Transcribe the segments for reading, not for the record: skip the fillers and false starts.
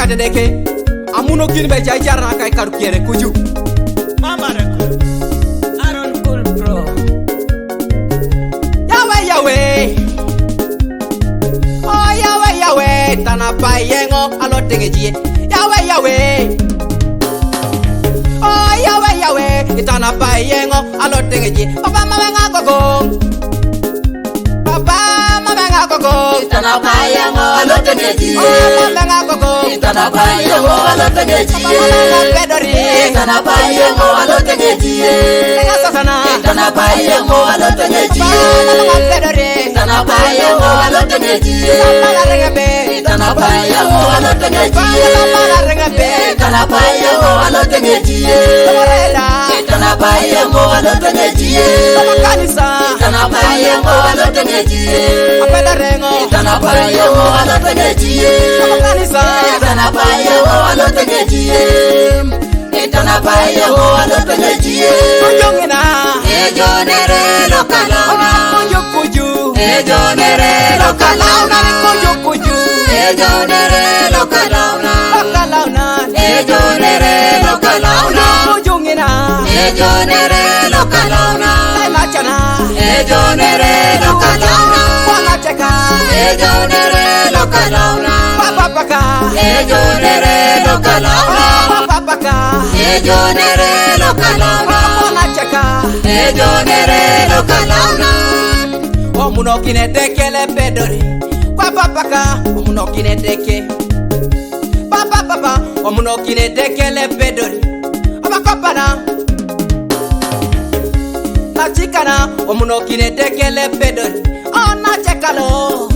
deke amuno kin be jajar na kai karukiere kuju mama reko aron cool bro yawe oh yawe Itanapai yengo alotengeji yawe oh yawe Itanapai yengo alotengeji papa mama gogo Itanapai yengo alotengeji mama gogo Itanapai yengo alotengeji pedori Itanapai yengo alotengeji Itanapai yengo alotengeji pedori Itanapai yengo alotengeji Itanapai yengo alotengeji Itanapai yengo alotengeji Itanapai yengo alotengeji Itanapai yengo alotengeji Itanapai yengo alotengeji Itanapai yengo alotengeji Itanapai yengo alotengeji Ejonere lokalauna Ejonere lokalauna Ejonere lokalauna Ejonere lokalauna Ejonere lokalauna Ejonere lokalauna Ejonere lokalauna Ejonere lokalauna Ejonere lokalauna Ejonere lokalauna Omuno kine dekele pedori Papa omuno kine deke Papa omuno kine dekele pedori Abakopana na chikana omuno kine dekele pedori oh na chekalo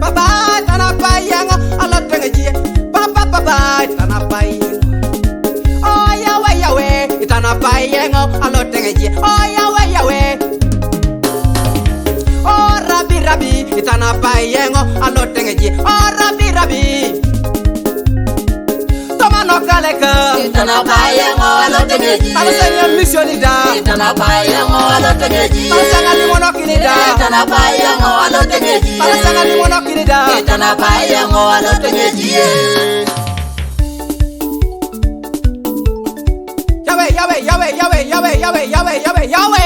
Papa Itanapai yengo alotengeji Papa Itanapai oh yawe Itanapai yengo alotengeji oh yawe oh rabi Itanapai yengo alotengeji oh rabi toma no kaleka Itanapai yengo alotengeji alasanya missionida Itanapai yengo alotengeji alasanya limono kinida Itanapai yengo alotengeji alasanya limono kinida Itanapai yengo alotengeji Yawe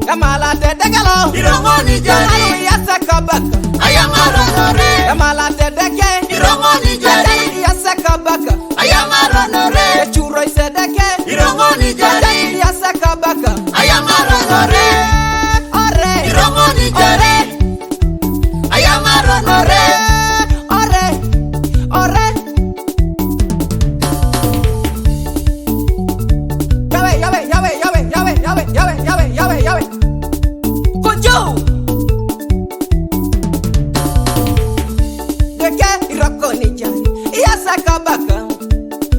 Yamala te dekalo Irongoni jari Alu yasakabaka Ayamarone Yamala te deke Irongoni jari Yasakabaka Ayamarone Churo isedeke Irongoni jari Yasakabaka Ayamarone Ore Irongoni jari Ayamarone Ore Yawe Kuju Deke iroko ni jari Yasakabaka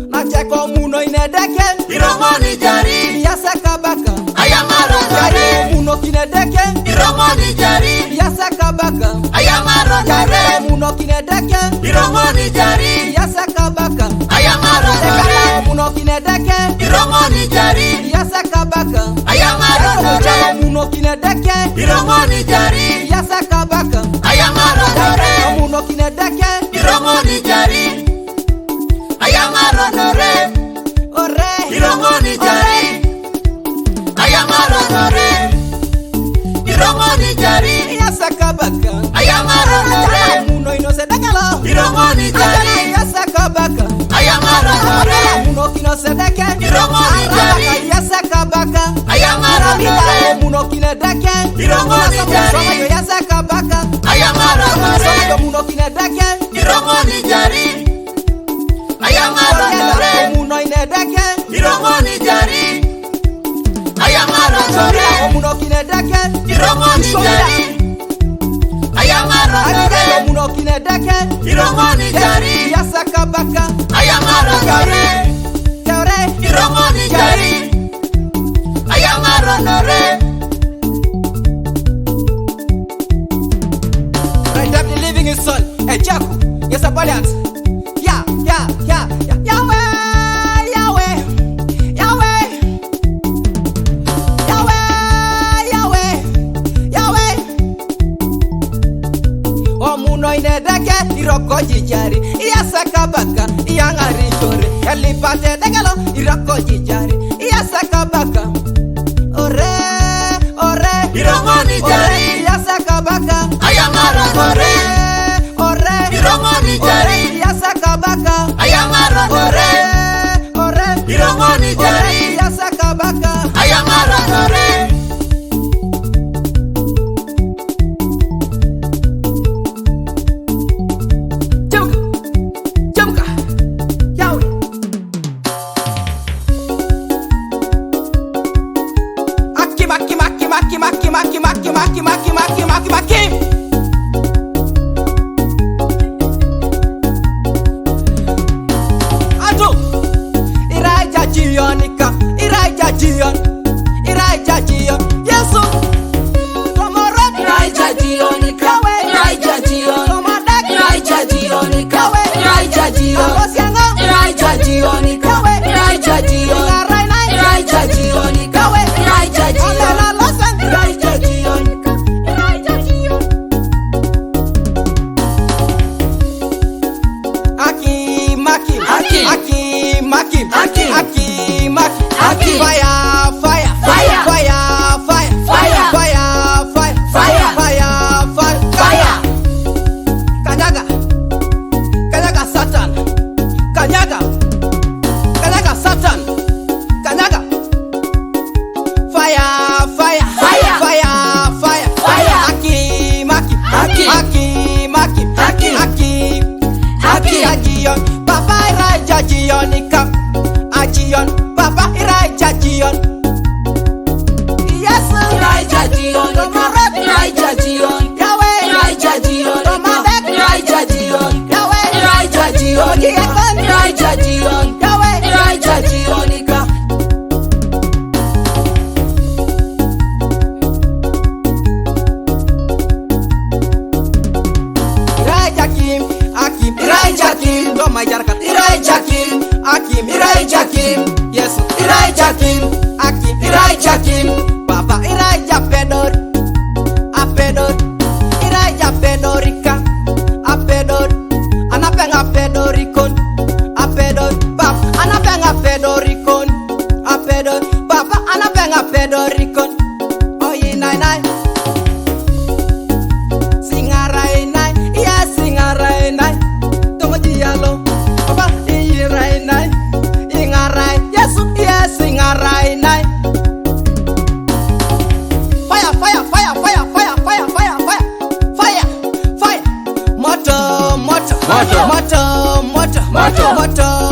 na cheko muno inedeke Irongoni jari Yasakabaka Ayamarone muno kinedeke Irongoni jari Yasakabaka Ayamarone muno kinedeke Irongoni jari Yasakabaka Ayamarone muno kinedeke Irongoni jari Yasakabaka Ayamarone muno kinedeke Irongoni jari Yasakabaka Ayamarone muno kinedeke Irongoni jari Ayamarone ore Irongoni jari Ayamarone Irongoni jari Yasakabaka Ayamarone muno inosedekalo Irongoni jari Yasakabaka Ayamarone muno kinosedeke Irongoni jari Yasakabaka Ayamarone muno kinedeke Irongoni jari Yasakabaka Ayamarone muno kinedeke Irongoni jari Ayamarone muno inedeke Irongoni jari Ayamarone muno kinedeke Irongoni jari Ayamarone muno kinedeke Irongoni jari Yasakabaka Ayamarone Irongoni jari Ayamarone Right up the living is soul Ejoku Yes, Abaliat. Yeah. Yahweh, Yahweh, Yahweh, Yahweh, Yahweh, Yahweh. Omuno inedeke iroko jijari. Iyasakabaka, iyangari chore. Elipate dekelo iroko jijari. Iyasakabaka. Ore, Irongoni jari. Iyasakabaka. Ayamaragore. Ore, Irongoni jari. Iyasakabaka. Ayamaragore. Ore, Irongoni jari. Iyasakabaka. Ayamaragore. Jamuka, Yahweh. Aki. Atu, Iraja Jionika, Iraja Jion, Yesu, Tomorot, Iraja Jionika, Iraja Jion, Tomadak, Iraja Jionika, Iraja Jion, Abosianga, Iraja Jionika, Iraja Jion, Ngarainai, Iraja Jionika, Iraja Jion, Ondela Losan, Iraja Jionika, Iraja Jion. Aki. Aki. Fire. Kanyaga Satan. Kanyaga Satan. Kanyaga. Fire. Aki. Ajion. Papa Iraja Jionika. Ajion. Papa Iraja Jion. Yes. Iraja Jionika, Iraja Jion, Yahweh. Iraja Jionika, Tomadak. Iraja Jion, Yahweh. Iraja Jionika, Iraja Jion, Yahweh. Iraja Jionika. Iraja Kim, do my jarkat. Iraja Kim, Akim, Iraja Kim, yes, Iraja Kim, Akim, Iraja Kim, Papa Iraja Pedor, Iraja Pedorika, Anapenga Pedorikon, Papa Anapenga Pedorikon, Papa Anapenga Pedorikon, oh ye nai, singarai nai, yes singarai nai, tomaji yalo, Papa irai nai, ingarai, yes ingarai nai. Fire. Moto.